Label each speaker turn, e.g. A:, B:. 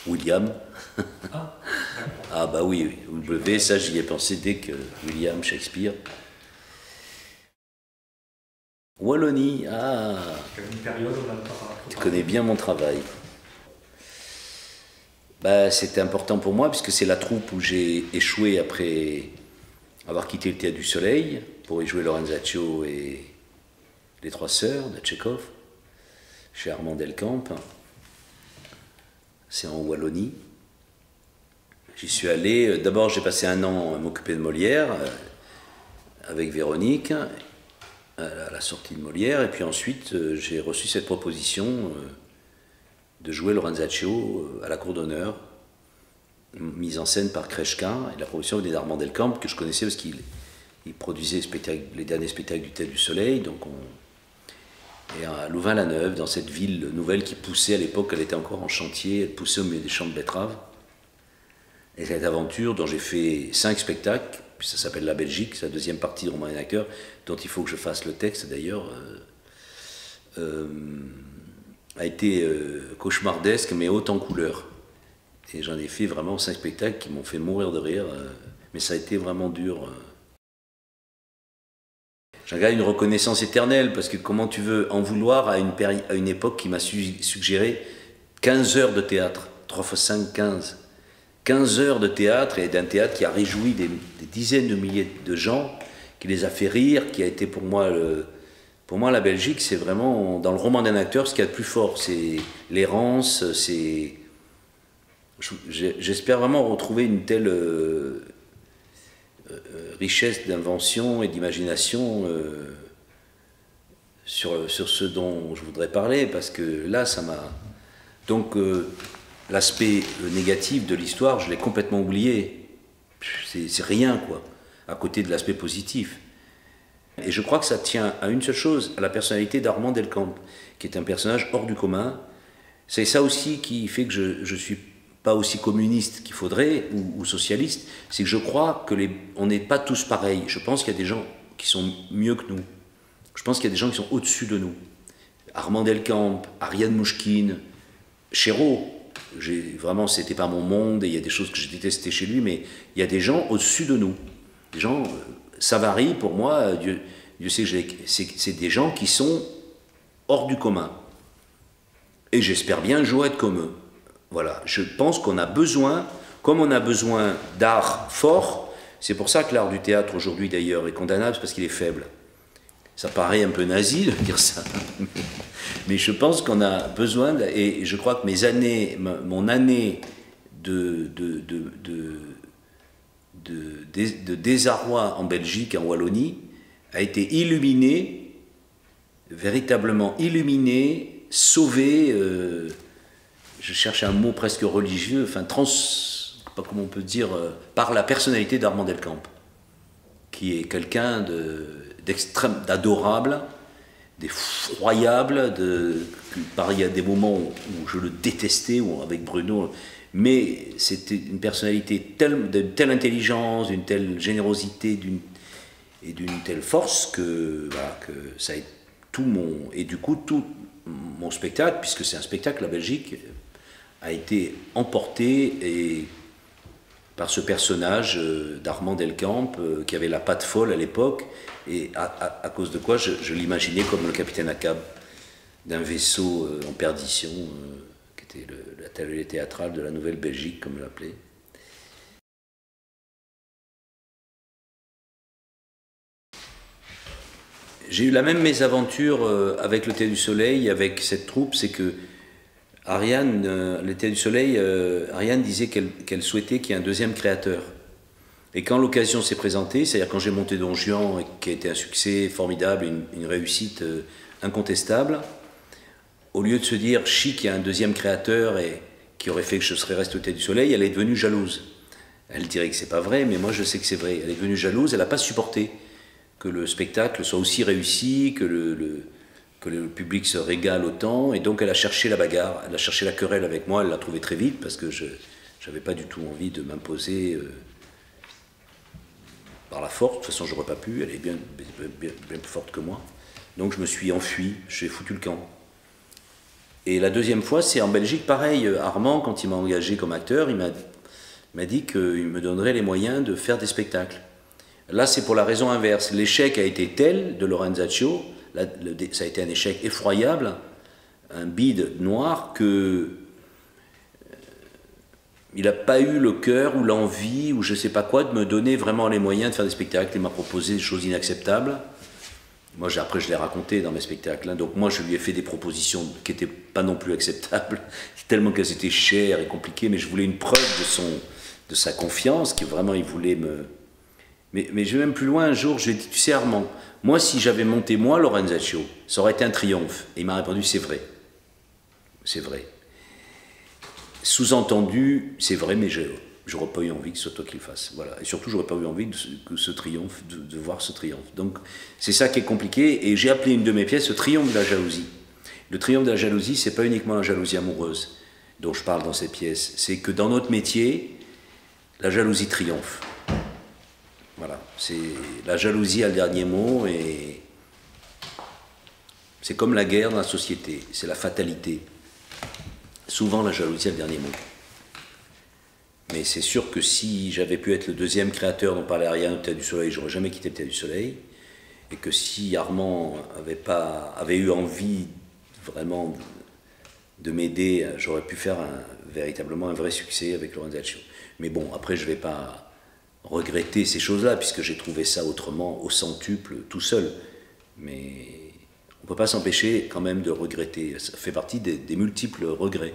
A: William.
B: Ah,
A: Ah bah oui, W, ça j'y ai pensé dès que William Shakespeare. Wallonie, ah,
B: une période, on a le temps.
A: tu connais bien mon travail. Bah, c'était important pour moi puisque c'est la troupe où j'ai échoué après avoir quitté le Théâtre du Soleil pour y jouer Lorenzaccio et Les Trois Sœurs de Tchekhov chez Armand Delcamp. C'est en Wallonie. J'y suis allé. D'abord, j'ai passé un an à m'occuper de Molière avec Véronique à la sortie de Molière. Et puis ensuite, j'ai reçu cette proposition de jouer Lorenzaccio à la cour d'honneur, mise en scène par Kreshka. Et la proposition venait d'Armand Delcamp, que je connaissais parce qu'il produisait les derniers spectacles du Théâtre du Soleil. Et à Louvain-la-Neuve, dans cette ville nouvelle qui poussait à l'époque, elle était encore en chantier, elle poussait au milieu des champs de betteraves. Et cette aventure dont j'ai fait 5 spectacles, puis ça s'appelle La Belgique, c'est la deuxième partie de Roman et Nacker, dont il faut que je fasse le texte d'ailleurs, a été cauchemardesque mais haute en couleur. Et j'en ai fait vraiment 5 spectacles qui m'ont fait mourir de rire, mais ça a été vraiment dur. J'en garde une reconnaissance éternelle, parce que comment tu veux en vouloir à une époque qui m'a suggéré 15 heures de théâtre, 3 x 5, 15. 15 heures de théâtre, et d'un théâtre qui a réjoui des dizaines de milliers de gens, qui les a fait rire, qui a été pour moi la Belgique, c'est vraiment, dans le roman d'un acteur, ce qu'il y a de plus fort, c'est l'errance, c'est... J'espère vraiment retrouver une telle richesse d'invention et d'imagination sur ce dont je voudrais parler, parce que là, ça m'a... Donc, l'aspect négatif de l'histoire, je l'ai complètement oublié. C'est rien, quoi, à côté de l'aspect positif. Et je crois que ça tient à une seule chose, à la personnalité d'Armand Delcamp, qui est un personnage hors du commun. C'est ça aussi qui fait que je ne suis pas aussi communiste qu'il faudrait, ou socialiste, c'est que je crois que on n'est pas tous pareils. Je pense qu'il y a des gens qui sont mieux que nous. Je pense qu'il y a des gens qui sont au-dessus de nous. Armand Delcamp, Ariane Mouchkine, Chéreau. Vraiment, c'était pas mon monde, et il y a des choses que je détestais chez lui, mais il y a des gens au-dessus de nous. Des gens, Savary, pour moi, Dieu sait que c'est des gens qui sont hors du commun. Et j'espère bien un jour être comme eux. Voilà, je pense qu'on a besoin, comme on a besoin d'art fort, c'est pour ça que l'art du théâtre aujourd'hui d'ailleurs est condamnable, parce qu'il est faible. Ça paraît un peu nazi de dire ça, mais je pense qu'on a besoin, et je crois que mon année de désarroi en Belgique, en Wallonie, a été illuminée, véritablement illuminée, sauvée, je cherche un mot presque religieux, enfin pas comment on peut dire, par la personnalité d'Armand Delcamp, qui est quelqu'un d'extrême, d'adorable, d'effroyable, il y a des moments où je le détestais, avec Bruno, mais c'était une personnalité d'une telle intelligence, d'une telle générosité, et d'une telle force que ça a été et du coup tout mon spectacle, puisque c'est un spectacle, la Belgique, a été emporté par ce personnage d'Armand Delcamp, qui avait la patte folle à l'époque, et à cause de quoi je l'imaginais comme le capitaine Ahab d'un vaisseau en perdition, qui était l'atelier théâtral de la Nouvelle-Belgique, comme je l'appelais. J'ai eu la même mésaventure avec le Théâtre du Soleil, avec cette troupe, c'est que Ariane, le Théâtre du Soleil, Ariane disait qu'elle souhaitait qu'il y ait un deuxième créateur. Et quand l'occasion s'est présentée, c'est-à-dire quand j'ai monté Don Juan, qui a été un succès formidable, une réussite incontestable, au lieu de se dire chic, il y a un deuxième créateur et qui aurait fait que je serais resté au Théâtre du Soleil, elle est devenue jalouse. Elle dirait que c'est pas vrai, mais moi je sais que c'est vrai. Elle est devenue jalouse, elle n'a pas supporté que le spectacle soit aussi réussi, que le public se régale autant, et donc elle a cherché la bagarre, elle a cherché la querelle avec moi, elle l'a trouvée très vite, parce que je n'avais pas du tout envie de m'imposer par la force. De toute façon, j'aurais pas pu, elle est bien plus forte que moi. Donc je me suis enfui, j'ai foutu le camp. Et la deuxième fois, c'est en Belgique, pareil. Armand, quand il m'a engagé comme acteur, il m'a dit qu'il me donnerait les moyens de faire des spectacles. Là, c'est pour la raison inverse. L'échec a été tel de Lorenzaccio, ça a été un échec effroyable, un bide noir, que il n'a pas eu le cœur ou l'envie ou je ne sais pas quoi de me donner vraiment les moyens de faire des spectacles. Il m'a proposé des choses inacceptables. Moi, après, je l'ai raconté dans mes spectacles. Hein. Donc moi, je lui ai fait des propositions qui n'étaient pas non plus acceptables, tellement qu'elles étaient chères et compliquées, mais je voulais une preuve de sa confiance, que vraiment il voulait me... Mais je vais même plus loin, un jour, je lui ai dit, tu sais Armand, moi si j'avais monté moi Lorenzaccio, ça aurait été un triomphe. Et il m'a répondu, c'est vrai. C'est vrai. Sous-entendu, c'est vrai, mais j'aurais pas eu envie que ce soit toi qui le fasses. Voilà. Et surtout, j'aurais pas eu envie que ce triomphe, de voir ce triomphe. Donc, c'est ça qui est compliqué. Et j'ai appelé une de mes pièces le triomphe de la jalousie. Le triomphe de la jalousie, c'est pas uniquement la jalousie amoureuse dont je parle dans ces pièces. C'est que dans notre métier, la jalousie triomphe. Voilà. La jalousie a le dernier mot et c'est comme la guerre dans la société. C'est la fatalité. Souvent, la jalousie a le dernier mot. Mais c'est sûr que si j'avais pu être le deuxième créateur dont parlait Ariane au Théâtre du Soleil, j'aurais jamais quitté le Théâtre du Soleil. Et que si Armand avait eu envie vraiment de m'aider, j'aurais pu faire véritablement un vrai succès avec Lorenzaccio. Mais bon, après, je ne vais pas regretter ces choses-là, puisque j'ai trouvé ça autrement, au centuple, tout seul. Mais on ne peut pas s'empêcher quand même de regretter. Ça fait partie des multiples regrets.